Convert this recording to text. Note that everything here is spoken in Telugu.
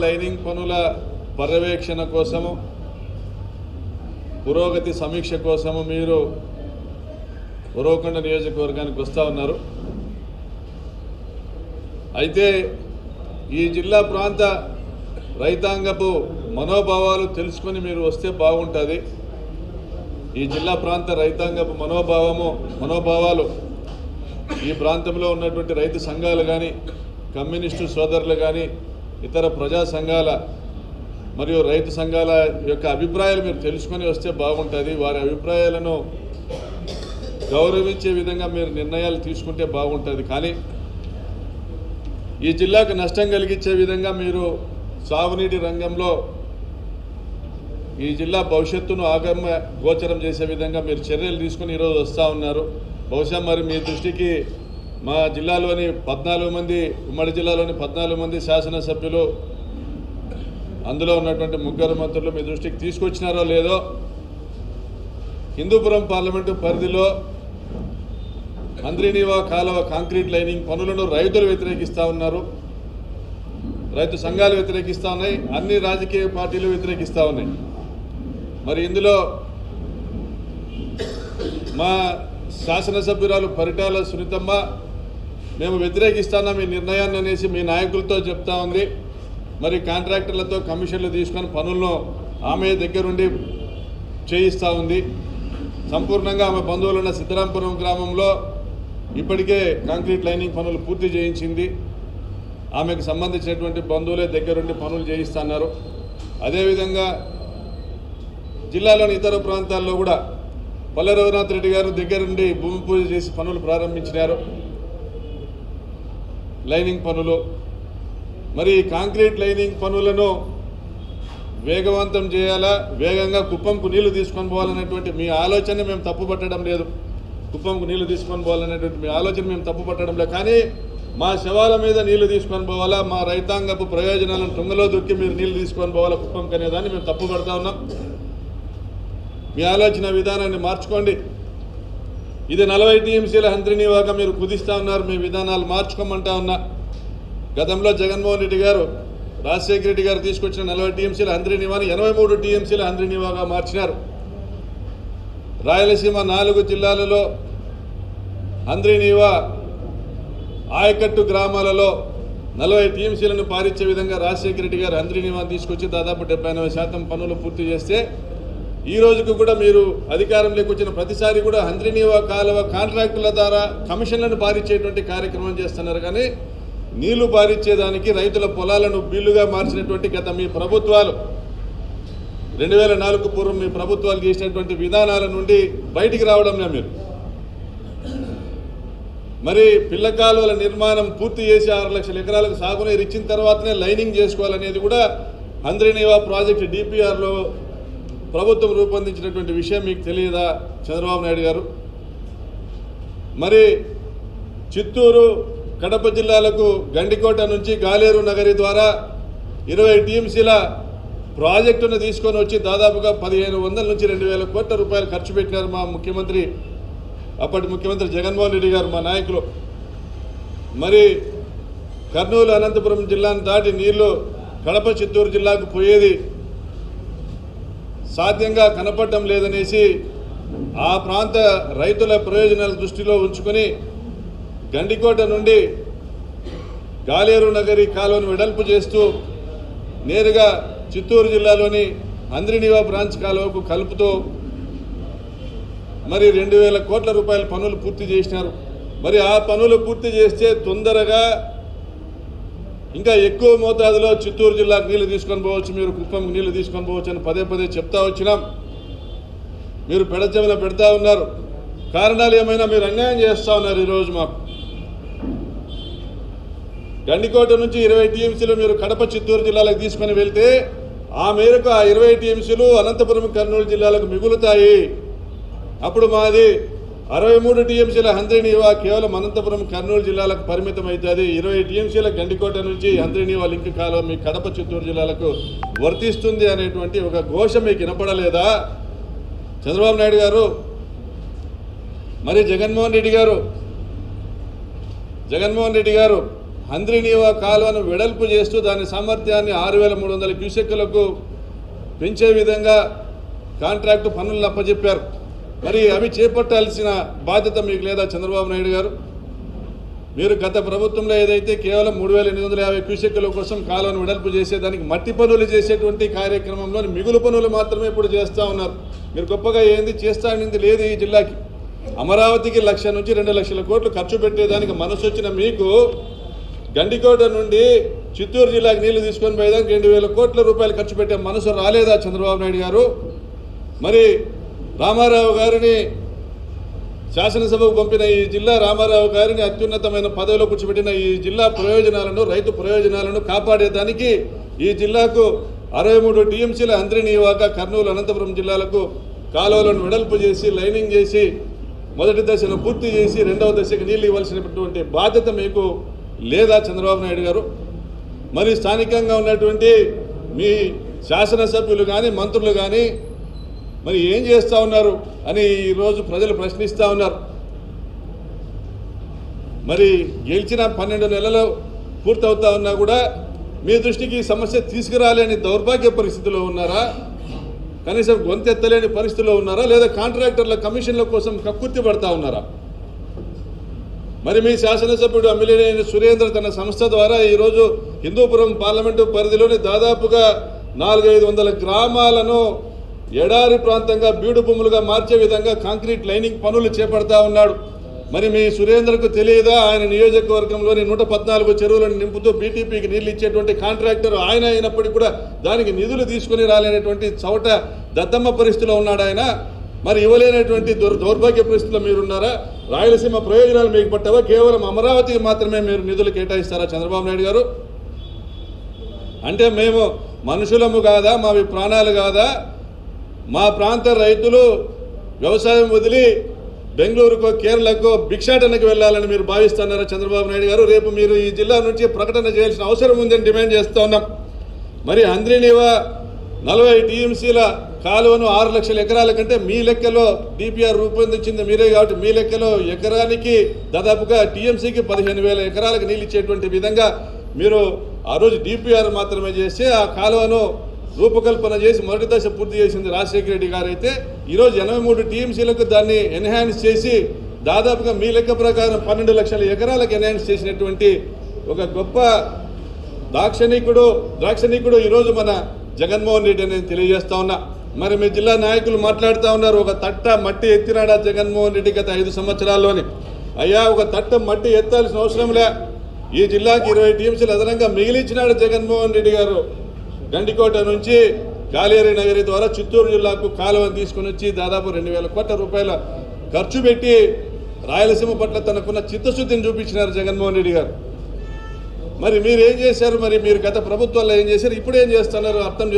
లైనింగ్ పనుల పర్యవేక్షణ కోసము పురోగతి సమీక్ష కోసము మీరు ఉరవకొండ నియోజకవర్గానికి వస్తూ ఉన్నారు. అయితే ఈ జిల్లా ప్రాంత రైతాంగపు మనోభావాలు తెలుసుకొని మీరు వస్తే బాగుంటుంది. ఈ జిల్లా ప్రాంత రైతాంగపు మనోభావాలు ఈ ప్రాంతంలో ఉన్నటువంటి రైతు సంఘాలు కానీ, కమ్యూనిస్టు సోదరులు కానీ, ఇతర ప్రజా సంఘాల మరియు రైతు సంఘాల యొక్క అభిప్రాయాలు మీరు తెలుసుకొని వస్తే బాగుంటుంది. వారి అభిప్రాయాలను గౌరవించే విధంగా మీరు నిర్ణయాలు తీసుకుంటే బాగుంటుంది. కానీ ఈ జిల్లాకు నష్టం కలిగించే విధంగా మీరు సాగునీటి రంగంలో ఈ జిల్లా భవిష్యత్తును ఆగమ్య గోచరం చేసే విధంగా మీరు చర్యలు తీసుకుని ఈరోజు వస్తూ ఉన్నారు. బహుశా మరి మీ దృష్టికి మా జిల్లాలోని 14 మంది, ఉమ్మడి జిల్లాలోని 14 మంది శాసనసభ్యులు, అందులో ఉన్నటువంటి 3 మంత్రులు మీ దృష్టికి తీసుకొచ్చినారో లేదో, హిందూపురం పార్లమెంటు పరిధిలో హంద్రీనీవా కాలువ కాంక్రీట్ లైనింగ్ పనులను రైతులు వ్యతిరేకిస్తూ ఉన్నారు, రైతు సంఘాలు వ్యతిరేకిస్తూ ఉన్నాయి, అన్ని రాజకీయ పార్టీలు వ్యతిరేకిస్తూ ఉన్నాయి. మరి ఇందులో మా శాసనసభ్యురాలు పరిటాల సునీతమ్మ మేము వ్యతిరేకిస్తాం ఈ నిర్ణయాన్ని అనేసి మీ నాయకులతో చెప్తా ఉంది. మరి కాంట్రాక్టర్లతో కమిషన్లు తీసుకొని పనులను ఆమె దగ్గరుండి చేయిస్తూ ఉంది. సంపూర్ణంగా ఆమె బంధువులు ఉన్న సిద్ధరాంపురం గ్రామంలో ఇప్పటికే కాంక్రీట్ లైనింగ్ పనులు పూర్తి చేయించింది. ఆమెకు సంబంధించినటువంటి బంధువులే దగ్గరుండి పనులు చేయిస్తున్నారు. అదేవిధంగా జిల్లాలోని ఇతర ప్రాంతాల్లో కూడా పల్లె రఘునాథ్ రెడ్డి గారు దగ్గరుండి భూమి పూజ చేసి పనులు ప్రారంభించినారు, లైనింగ్ పనులు. మరి కాంక్రీట్ లైనింగ్ పనులను వేగవంతం చేయాలా, వేగంగా కుప్పంకు నీళ్లు తీసుకొని పోవాలనేటువంటి మీ ఆలోచన మేము తప్పుపట్టడం లేదు. కుప్పంకు నీళ్లు తీసుకొని పోవాలనేటువంటి మీ ఆలోచన మేము తప్పుపట్టడం లేదు. కానీ మా శవాల మీద నీళ్లు తీసుకొని పోవాలా, మా రైతాంగపు ప్రయోజనాలను తుంగలో దొక్కి మీరు నీళ్లు తీసుకొని పోవాలా కుప్పంకి అనేదాన్ని మేము తప్పుపడతా ఉన్నాం. మీ ఆలోచన విధానాన్ని మార్చుకోండి. ఇది 40 టీఎంసీల హంద్రీనీవాగా మీరు కుదిస్తూ ఉన్నారు. మీ విధానాలు మార్చుకోమంటా ఉన్నా. గతంలో జగన్మోహన్ రెడ్డి గారు, రాజశేఖర రెడ్డి గారు తీసుకొచ్చిన 40 టీఎంసీల హంద్రీనీవాని 83 టీఎంసీల హంద్రీనీవాగా మార్చినారు. రాయలసీమ 4 జిల్లాలలో హంద్రీనీవా ఆయకట్టు గ్రామాలలో 40 టీఎంసీలను పారించే విధంగా రాజశేఖర రెడ్డి గారు హంద్రీనీవాని తీసుకొచ్చి దాదాపు 70-80% పనులు పూర్తి చేస్తే, ఈ రోజుకు కూడా మీరు అధికారంలోకి వచ్చిన ప్రతిసారి కూడా హంద్రీనీవా కాలువ కాంట్రాక్టుల ద్వారా కమిషన్లను పారించేటువంటి కార్యక్రమం చేస్తున్నారు. కానీ నీళ్లు పారించేదానికి రైతుల పొలాలను బిల్లుగా మార్చినటువంటి గత మీ ప్రభుత్వాలు, 2004 పూర్వం మీ ప్రభుత్వాలు చేసినటువంటి విధానాల నుండి బయటికి రావడంలో మీరు మరి పిల్ల కాలువల నిర్మాణం పూర్తి చేసి 6 లక్షల ఎకరాలకు సాగునీరు ఇచ్చిన తర్వాతనే లైనింగ్ చేసుకోవాలనేది కూడా హంద్రీనీవా ప్రాజెక్టు డిపిఆర్లో ప్రభుత్వం రూపొందించినటువంటి విషయం మీకు తెలియదా చంద్రబాబు నాయుడు గారు? మరి చిత్తూరు, కడప జిల్లాలకు గండికోట నుంచి గాలేరు నగరి ద్వారా 20 టీఎంసీల ప్రాజెక్టును తీసుకొని వచ్చి దాదాపుగా 1500 నుంచి 2000 కోట్ల రూపాయలు ఖర్చు పెట్టినారు మా ముఖ్యమంత్రి, అప్పటి ముఖ్యమంత్రి జగన్మోహన్ రెడ్డి గారు, మా నాయకులు. మరి కర్నూలు, అనంతపురం జిల్లాను దాటి నీళ్లు కడప, చిత్తూరు జిల్లాకు పోయేది సాధ్యంగా కనపడటం లేదనేసి ఆ ప్రాంత రైతుల ప్రయోజనాల దృష్టిలో ఉంచుకొని గండికోట నుండి గాలేరు నగరి కాలువను వెడల్పు చేస్తూ నేరుగా చిత్తూరు జిల్లాలోని హంద్రీనీవా బ్రాంచ్ కాలువకు కలుపుతూ మరి 2000 కోట్ల రూపాయల పనులు పూర్తి చేసినారు. మరి ఆ పనులు పూర్తి చేస్తే తొందరగా ఇంకా ఎక్కువ మోతాదులో చిత్తూరు జిల్లాకు నీళ్లు తీసుకొని పోవచ్చు, మీరు కుప్పంకి నీళ్లు తీసుకొని పోవచ్చు అని పదే చెప్తా వచ్చినాం. మీరు పెడచెవిన పెడతా ఉన్నారు. కారణాలు ఏమైనా మీరు అన్యాయం చేస్తూ ఉన్నారు. ఈరోజు మాకు గండికోట నుంచి 20 టీఎంసీలు మీరు కడప, చిత్తూరు జిల్లాలకు తీసుకొని వెళ్తే ఆ మేరకు ఆ 20 టీఎంసీలు అనంతపురం, కర్నూలు జిల్లాలకు మిగులుతాయి. అప్పుడు మాది 63 టీఎంసీల హంద్రీనీవా కేవలం అనంతపురం, కర్నూలు జిల్లాలకు పరిమితం అవుతుంది. 20 టీఎంసీల గండికోట నుంచి హంద్రీనీవా లింక్ కాలువ మీ కడప, చిత్తూరు జిల్లాలకు వర్తిస్తుంది అనేటువంటి ఒక ఘోష మీకు వినపడలేదా చంద్రబాబు నాయుడు గారు? మరి జగన్మోహన్ రెడ్డి గారు హంద్రీనీవా కాలువను వెడల్పు చేస్తూ దాని సామర్థ్యాన్ని 6,300 క్యూసెక్కులకు పెంచే విధంగా కాంట్రాక్టు పనులను అప్పచెప్పారు. మరి అవి చేపట్టాల్సిన బాధ్యత మీకు లేదా చంద్రబాబు నాయుడు గారు? మీరు గత ప్రభుత్వంలో ఏదైతే కేవలం 3,850 క్యూసెక్కుల కోసం కాలువను వెడల్పు చేసేదానికి మట్టి పనులు చేసేటువంటి కార్యక్రమంలోని మిగులు పనులు మాత్రమే ఇప్పుడు చేస్తూ ఉన్నారు. మీరు గొప్పగా ఏంది చేస్తానింది లేదు. ఈ జిల్లాకి అమరావతికి 1,00,000 నుంచి 2,00,000 కోట్లు ఖర్చు పెట్టేదానికి మనసు వచ్చిన మీకు గండికోట నుండి చిత్తూరు జిల్లాకి నీళ్లు తీసుకొని పోయేదానికి 2,000 కోట్ల రూపాయలు ఖర్చు పెట్టే మనసు రాలేదా చంద్రబాబు నాయుడు గారు? మరి రామారావు గారిని శాసనసభకు పంపిన ఈ జిల్లా రామారావు గారిని అత్యున్నతమైన పదవిలో కూర్చోబెట్టిన ఈ జిల్లా ప్రయోజనాలను, రైతు ప్రయోజనాలను కాపాడేదానికి ఈ జిల్లాకు 63 టీఎంసీల హంద్రీనీవాక కర్నూలు, అనంతపురం జిల్లాలకు కాలువలను వెడల్పు చేసి లైనింగ్ చేసి మొదటి దశను పూర్తి చేసి రెండవ దశకు నీళ్లు ఇవ్వాల్సినటువంటి బాధ్యత మీకు లేదా చంద్రబాబు నాయుడు గారు? మరి స్థానికంగా ఉన్నటువంటి మీ శాసనసభ్యులు కానీ మంత్రులు కానీ మరి ఏం చేస్తూ ఉన్నారు అని ఈరోజు ప్రజలు ప్రశ్నిస్తూ ఉన్నారు. మరి గెలిచిన 12 నెలలు పూర్తవుతా ఉన్నా కూడా మీ దృష్టికి ఈ సమస్య తీసుకురాలేని దౌర్భాగ్య పరిస్థితిలో ఉన్నారా? కనీసం గొంతెత్తలేని పరిస్థితిలో ఉన్నారా? లేదా కాంట్రాక్టర్ల కమిషన్ల కోసం కక్కుర్తి పడతా ఉన్నారా? మరి మీ శాసనసభ్యుడు అమ్మిలినేని సురేంద్ర తన సంస్థ ద్వారా ఈరోజు హిందూపురం పార్లమెంటు పరిధిలోని దాదాపుగా 400-500 గ్రామాలను ఎడారి ప్రాంతంగా బీడు భూములుగా మార్చే విధంగా కాంక్రీట్ లైనింగ్ పనులు చేపడతా ఉన్నాడు. మరి మీ సురేంద్రకు తెలియదా? ఆయన నియోజకవర్గంలోని 114 చెరువులను నింపుతూ బీటీపీకి నీళ్లు ఇచ్చేటువంటి కాంట్రాక్టర్ ఆయన అయినప్పటికీ కూడా దానికి నిధులు తీసుకుని రాలేనటువంటి చౌట దద్దమ్మ పరిస్థితిలో ఉన్నాడు ఆయన. మరి ఇవ్వలేనటువంటి దౌర్భాగ్య పరిస్థితిలో మీరున్నారా? రాయలసీమ ప్రయోజనాలు మీకు పట్టవా? కేవలం అమరావతికి మాత్రమే మీరు నిధులు కేటాయిస్తారా చంద్రబాబు నాయుడు గారు? అంటే మేము మనుషులము కాదా? మావి ప్రాణాలు కాదా? మా ప్రాంత రైతులు వ్యవసాయం వదిలి బెంగళూరుకో కేరళకో భిక్షాటనకు వెళ్ళాలని మీరు భావిస్తున్నారా చంద్రబాబు నాయుడు గారు? రేపు మీరు ఈ జిల్లా నుంచి ప్రకటన చేయాల్సిన అవసరం ఉందని డిమాండ్ చేస్తూ ఉన్నాం. మరి హంద్రీనీవా 40 టీఎంసీల కాలువను 6 లక్షల ఎకరాల కంటే మీ లెక్కలో డిపిఆర్ రూపొందించింది మీరే కాబట్టి మీ లెక్కలో ఎకరానికి దాదాపుగా టీఎంసీకి 15,000 ఎకరాలకు నీళ్ళు ఇచ్చేటువంటి విధంగా మీరు ఆ రోజు డిపిఆర్ మాత్రమే చేసి ఆ కాలువను రూపకల్పన చేసి మొదటి దశ పూర్తి చేసింది రాజశేఖర రెడ్డి గారు. అయితే ఈరోజు 83 టీఎంసీలకు దాన్ని ఎన్హాన్స్ చేసి దాదాపుగా మీ లెక్క ప్రకారం 12 లక్షల ఎకరాలకు ఎన్హాన్స్ చేసినటువంటి ఒక గొప్ప దాక్షణికుడు ఈరోజు మన జగన్మోహన్ రెడ్డి అనేది తెలియజేస్తా ఉన్నా. మరి మీ జిల్లా నాయకులు మాట్లాడుతూ ఉన్నారు, ఒక తట్ట మట్టి ఎత్తినాడా జగన్మోహన్ రెడ్డి గత 5 సంవత్సరాల్లోని. అయ్యా, ఒక తట్ట మట్టి ఎత్తాల్సిన అవసరం లే. ఈ జిల్లాకి 20 టీఎంసీలు అదనంగా మిగిలించినాడు జగన్మోహన్ రెడ్డి గారు. గండికోట నుంచి గాలేరి నగరి ద్వారా చిత్తూరు జిల్లాకు కాలువను తీసుకుని వచ్చి దాదాపు 2,000 కోట్ల రూపాయల ఖర్చు పెట్టి రాయలసీమ పట్ల తనకున్న చిత్తశుద్ధిని చూపించినారు జగన్మోహన్ రెడ్డి గారు. మరి మీరు ఏం చేశారు? మరి మీరు గత ప్రభుత్వాల్లో ఏం చేశారు? ఇప్పుడు ఏం చేస్తున్నారు? అర్థం